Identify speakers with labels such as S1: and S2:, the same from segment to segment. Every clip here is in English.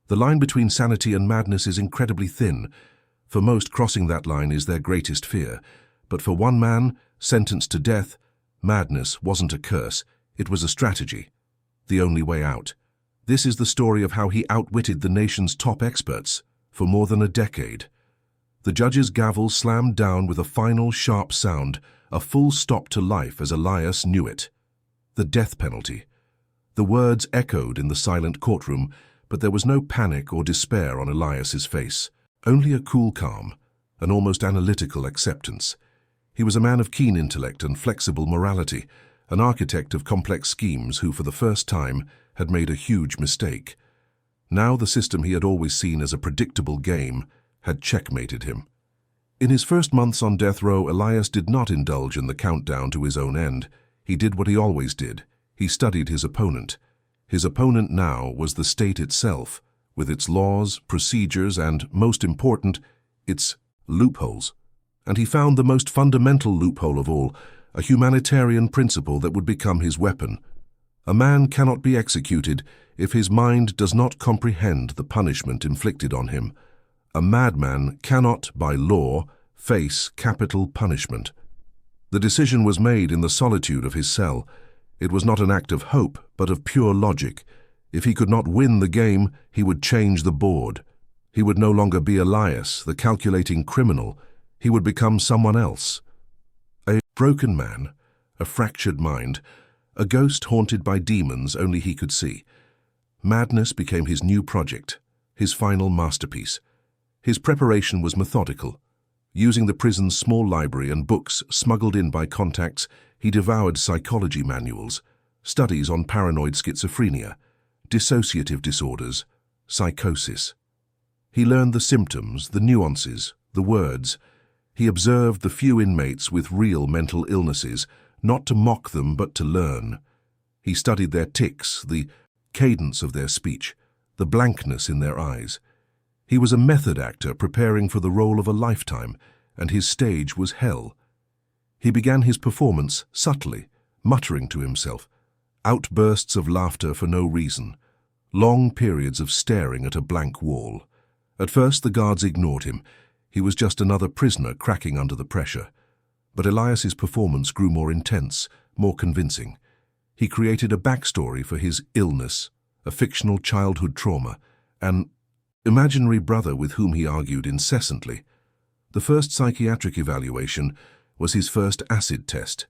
S1: The line between sanity and madness is incredibly thin. For most, crossing that line is their greatest fear. But for one man, sentenced to death, madness wasn't a curse, it was a strategy. The only way out. This is the story of how he outwitted the nation's top experts for more than a decade. The judge's gavel slammed down with a final sharp sound, a full stop to life as Elias knew it. The death penalty. The words echoed in the silent courtroom, but there was no panic or despair on Elias's face, only a cool calm, an almost analytical acceptance. He was a man of keen intellect and flexible morality, an architect of complex schemes who, for the first time, had made a huge mistake. Now the system he had always seen as a predictable game had checkmated him. In his first months on death row, Elias did not indulge in the countdown to his own end. He did what he always did. He studied his opponent. His opponent now was the state itself, with its laws, procedures, and, most important, its loopholes. And he found the most fundamental loophole of all, a humanitarian principle that would become his weapon. A man cannot be executed if his mind does not comprehend the punishment inflicted on him. A madman cannot, by law, face capital punishment. The decision was made in the solitude of his cell. It was not an act of hope, but of pure logic. If he could not win the game, he would change the board. He would no longer be Elias, the calculating criminal. He would become someone else. A broken man, a fractured mind, a ghost haunted by demons only he could see. Madness became his new project, his final masterpiece. His preparation was methodical. Using the prison's small library and books smuggled in by contacts, he devoured psychology manuals, studies on paranoid schizophrenia, dissociative disorders, psychosis. He learned the symptoms, the nuances, the words. He observed the few inmates with real mental illnesses, not to mock them but to learn. He studied their tics, the cadence of their speech, the blankness in their eyes. He was a method actor preparing for the role of a lifetime, and his stage was hell. He began his performance subtly, muttering to himself, outbursts of laughter for no reason, long periods of staring at a blank wall. At first the guards ignored him. He was just another prisoner cracking under the pressure. But Elias's performance grew more intense, more convincing. He created a backstory for his illness, a fictional childhood trauma, an imaginary brother with whom he argued incessantly. The first psychiatric evaluation was his first acid test.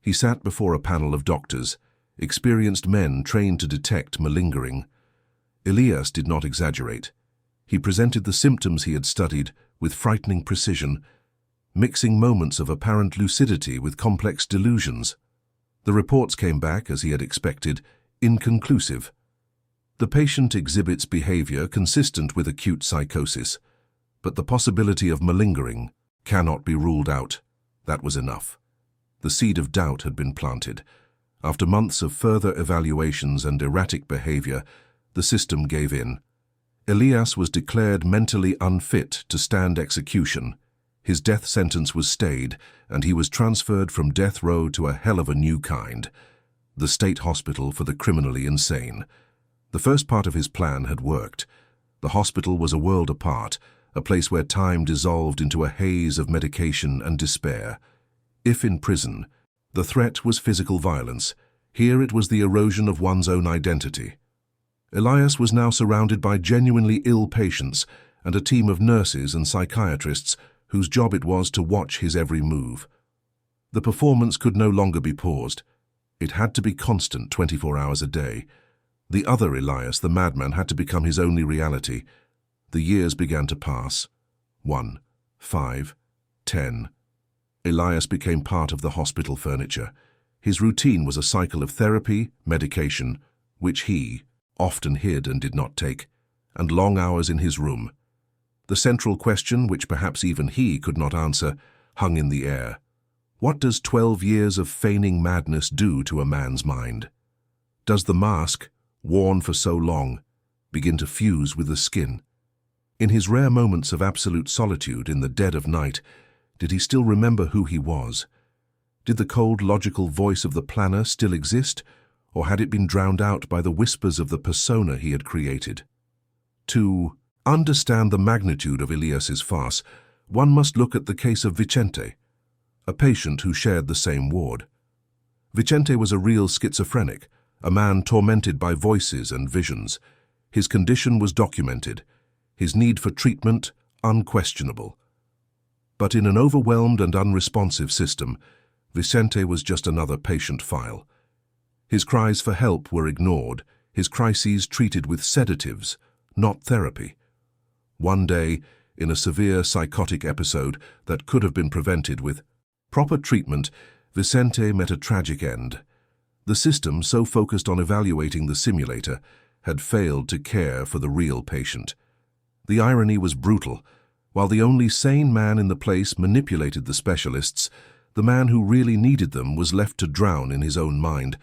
S1: He sat before a panel of doctors, experienced men trained to detect malingering. Elias did not exaggerate. He presented the symptoms he had studied with frightening precision, mixing moments of apparent lucidity with complex delusions. The reports came back, as he had expected, inconclusive. The patient exhibits behavior consistent with acute psychosis, but the possibility of malingering cannot be ruled out. That was enough. The seed of doubt had been planted. After months of further evaluations and erratic behavior, the system gave in. Elias was declared mentally unfit to stand execution. His death sentence was stayed, and he was transferred from death row to a hell of a new kind, the state hospital for the criminally insane. The first part of his plan had worked. The hospital was a world apart, a place where time dissolved into a haze of medication and despair. If in prison, the threat was physical violence. Here it was the erosion of one's own identity. Elias was now surrounded by genuinely ill patients and a team of nurses and psychiatrists whose job it was to watch his every move. The performance could no longer be paused. It had to be constant 24 hours a day. The other Elias, the madman, had to become his only reality. The years began to pass. 1, 5, 10. Elias became part of the hospital furniture. His routine was a cycle of therapy, medication, which he often hid and did not take, and long hours in his room. The central question, which perhaps even he could not answer, hung in the air. What does 12 years of feigning madness do to a man's mind? Does the mask, worn for so long, begin to fuse with the skin? In his rare moments of absolute solitude in the dead of night, did he still remember who he was? Did the cold, logical voice of the planner still exist, or had it been drowned out by the whispers of the persona he had created? To understand the magnitude of Elias's farce, one must look at the case of Vicente, a patient who shared the same ward. Vicente was a real schizophrenic, a man tormented by voices and visions. His condition was documented, his need for treatment unquestionable. But in an overwhelmed and unresponsive system, Vicente was just another patient file. His cries for help were ignored, his crises treated with sedatives, not therapy. One day, in a severe psychotic episode that could have been prevented with proper treatment, Vicente met a tragic end. The system, so focused on evaluating the simulator, had failed to care for the real patient. The irony was brutal. While the only sane man in the place manipulated the specialists, the man who really needed them was left to drown in his own mind.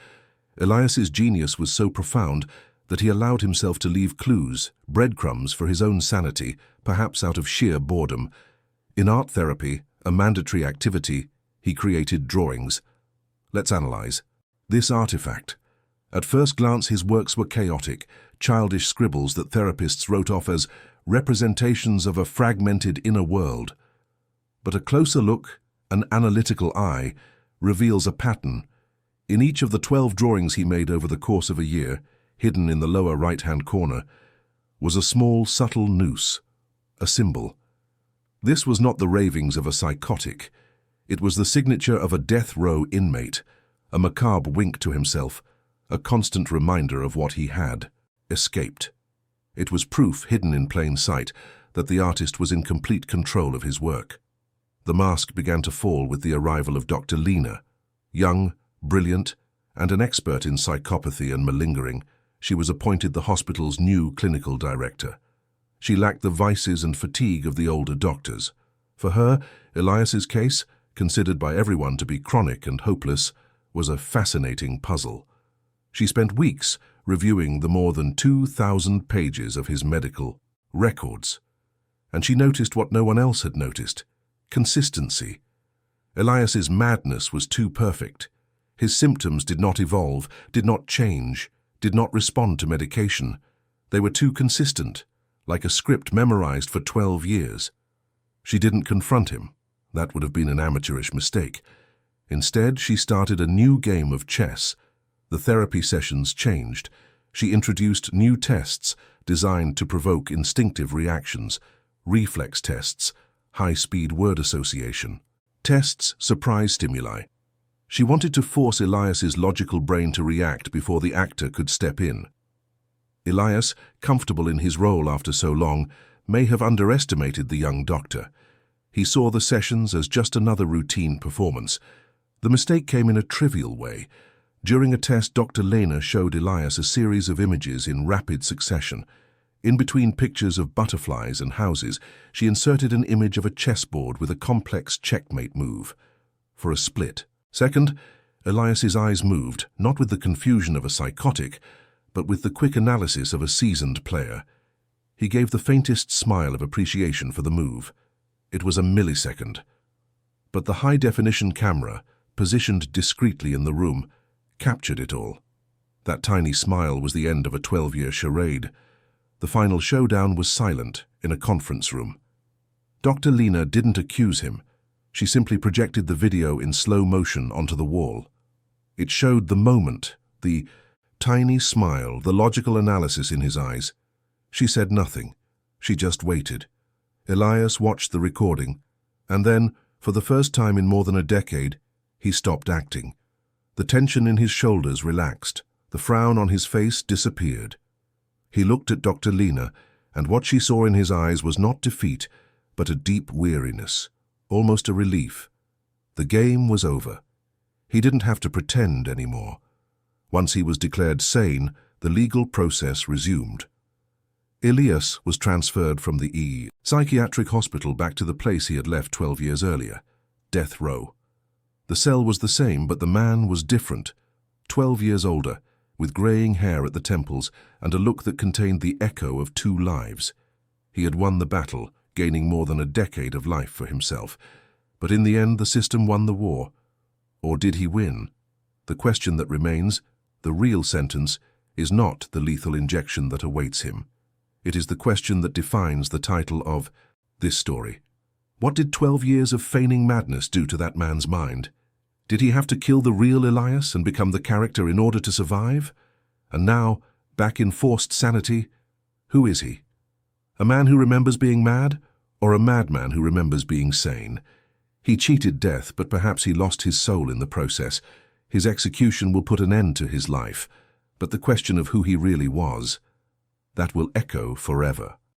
S1: Elias's genius was so profound that he allowed himself to leave clues, breadcrumbs for his own sanity, perhaps out of sheer boredom. In art therapy, a mandatory activity, he created drawings. Let's analyze this artifact. At first glance, his works were chaotic, childish scribbles that therapists wrote off as representations of a fragmented inner world. But a closer look, an analytical eye, reveals a pattern. In each of the 12 drawings he made over the course of a year, hidden in the lower right-hand corner, was a small, subtle noose, a symbol. This was not the ravings of a psychotic. It was the signature of a death row inmate, a macabre wink to himself, a constant reminder of what he had escaped. It was proof hidden in plain sight that the artist was in complete control of his work. The mask began to fall with the arrival of Dr. Lena. Young, brilliant, and an expert in psychopathy and malingering, she was appointed the hospital's new clinical director. She lacked the vices and fatigue of the older doctors. For her, Elias's case, considered by everyone to be chronic and hopeless, was a fascinating puzzle. She spent weeks reviewing the more than 2,000 pages of his medical records. And she noticed what no one else had noticed: consistency. Elias's madness was too perfect. His symptoms did not evolve, did not change, did not respond to medication. They were too consistent, like a script memorized for 12 years. She didn't confront him. That would have been an amateurish mistake. Instead, she started a new game of chess. The therapy sessions changed. She introduced new tests designed to provoke instinctive reactions, reflex tests, high-speed word association, tests, surprise stimuli. She wanted to force Elias's logical brain to react before the actor could step in. Elias, comfortable in his role after so long, may have underestimated the young doctor. He saw the sessions as just another routine performance. The mistake came in a trivial way. During a test, Dr. Lena showed Elias a series of images in rapid succession. In between pictures of butterflies and houses, she inserted an image of a chessboard with a complex checkmate move. For a split. Second, Elias's eyes moved, not with the confusion of a psychotic, but with the quick analysis of a seasoned player. He gave the faintest smile of appreciation for the move. It was a millisecond. But the high-definition camera, positioned discreetly in the room, captured it all. That tiny smile was the end of a 12-year charade. The final showdown was silent in a conference room. Dr. Lena didn't accuse him. She simply projected the video in slow motion onto the wall. It showed the moment, the tiny smile, the logical analysis in his eyes. She said nothing. She just waited. Elias watched the recording, and then, for the first time in more than a decade, he stopped acting. The tension in his shoulders relaxed. The frown on his face disappeared. He looked at Dr. Lena, and what she saw in his eyes was not defeat, but a deep weariness, almost a relief. The game was over. He didn't have to pretend anymore. Once he was declared sane, the legal process resumed. Elias was transferred from the psychiatric hospital back to the place he had left 12 years earlier, death row. The cell was the same, but the man was different. 12 years older, with graying hair at the temples and a look that contained the echo of 2 lives. He had won the battle, gaining more than a decade of life for himself. But in the end, the system won the war. Or did he win? The question that remains, the real sentence, is not the lethal injection that awaits him. It is the question that defines the title of this story. What did 12 years of feigning madness do to that man's mind? Did he have to kill the real Elias and become the character in order to survive? And now, back in forced sanity, who is he? A man who remembers being mad, or a madman who remembers being sane? He cheated death, but perhaps he lost his soul in the process. His execution will put an end to his life, but the question of who he really was, that will echo forever.